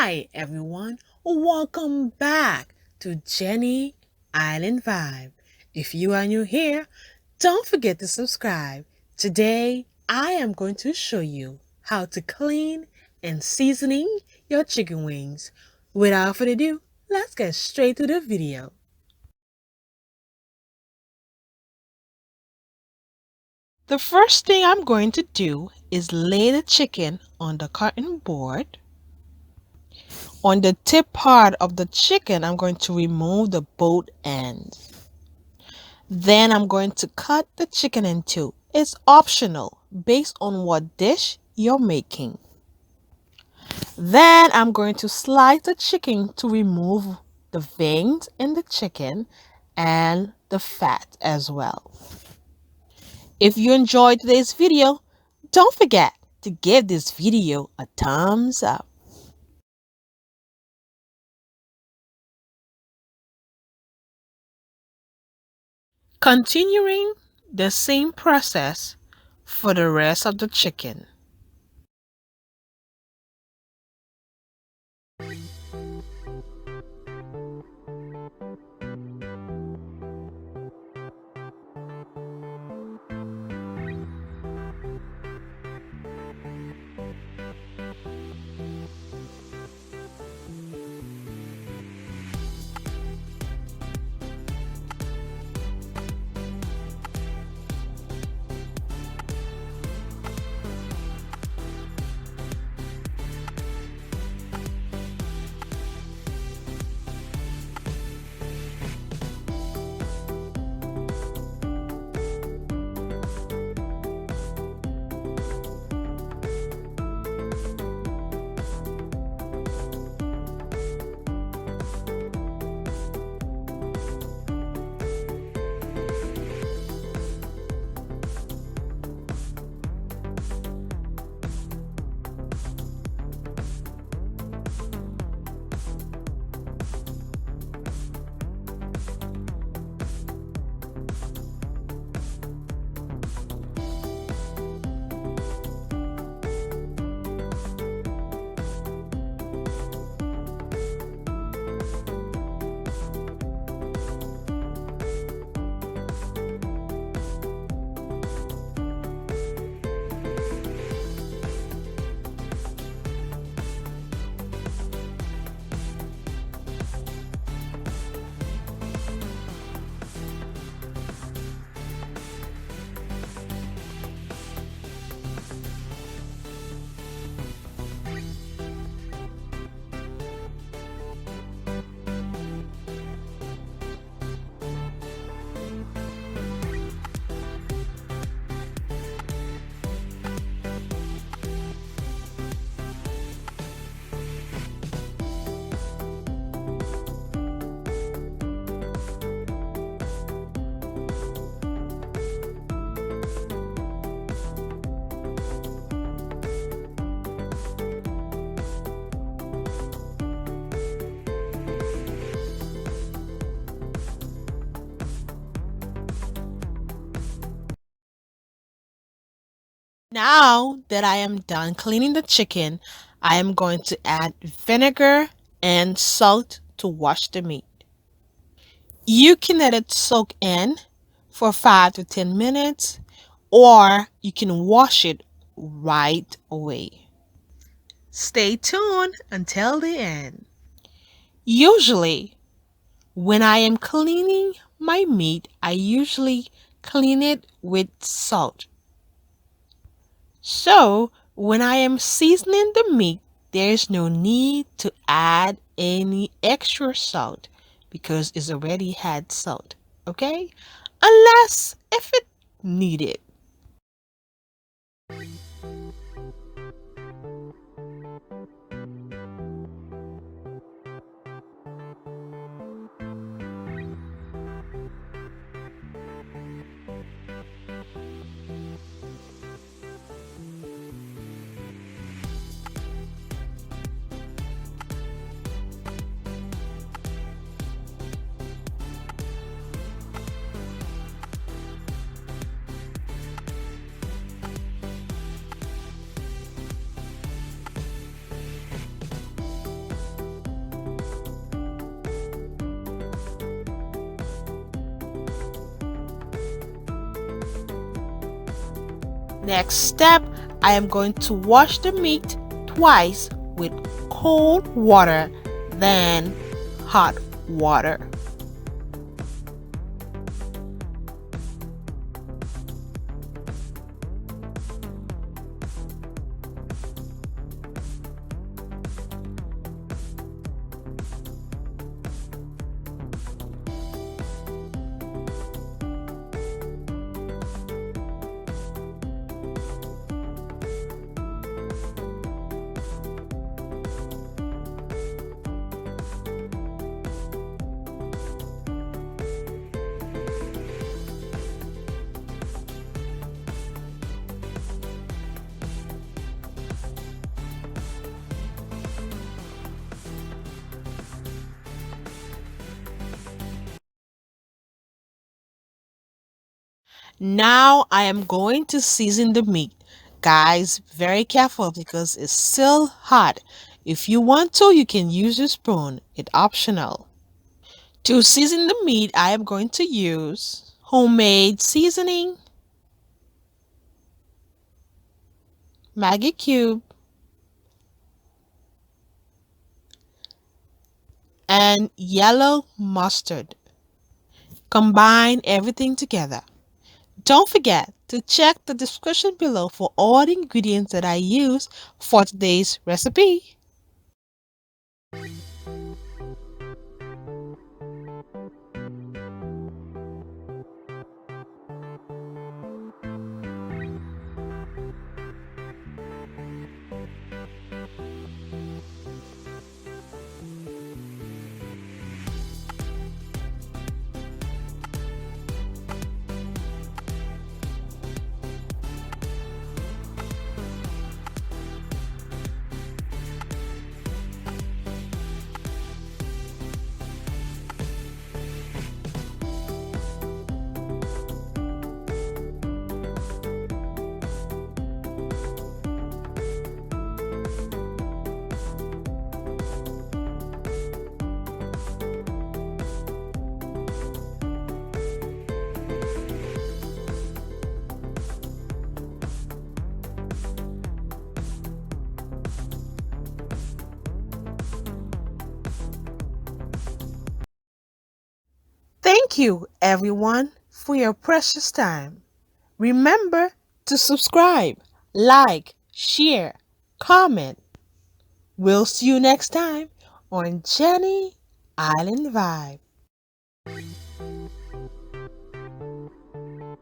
Hi everyone, welcome back to Jenny Island Vibe. If you are new here, don't forget to subscribe. Today I am going to show you how to clean and seasoning your chicken wings. Without further ado, let's get straight to the video. The first thing I'm going to do is lay the chicken on the cutting board. On the tip part of the chicken, I'm going to remove the both ends. Then I'm going to cut the chicken in two. It's optional based on what dish you're making. Then I'm going to slice the chicken to remove the veins in the chicken and the fat as well. If you enjoyed today's video, don't forget to give this video a thumbs up. Continuing the same process for the rest of the chicken. Now that I am done cleaning the chicken, I am going to add vinegar and salt to wash the meat. You can let it soak in for 5 to 10 minutes, or you can wash it right away. Stay tuned until the end. Usually, when I am cleaning my meat, I usually clean it with salt. So, when I am seasoning the meat, there is no need to add any extra salt because it's already had salt, okay? Unless if it needed. Next step, I am going to wash the meat twice with cold water, then hot water. Now I am going to season the meat. Guys, very careful because it's still hot. If you want to, you can use a spoon. It's optional. To season the meat, I am going to use homemade seasoning, Maggie cube, and yellow mustard. Combine everything together. Don't forget to check the description below for all the ingredients that I use for today's recipe. Thank you, everyone, for your precious time. Remember to subscribe, like, share, comment. We'll see you next time on Jenny Island Vibe.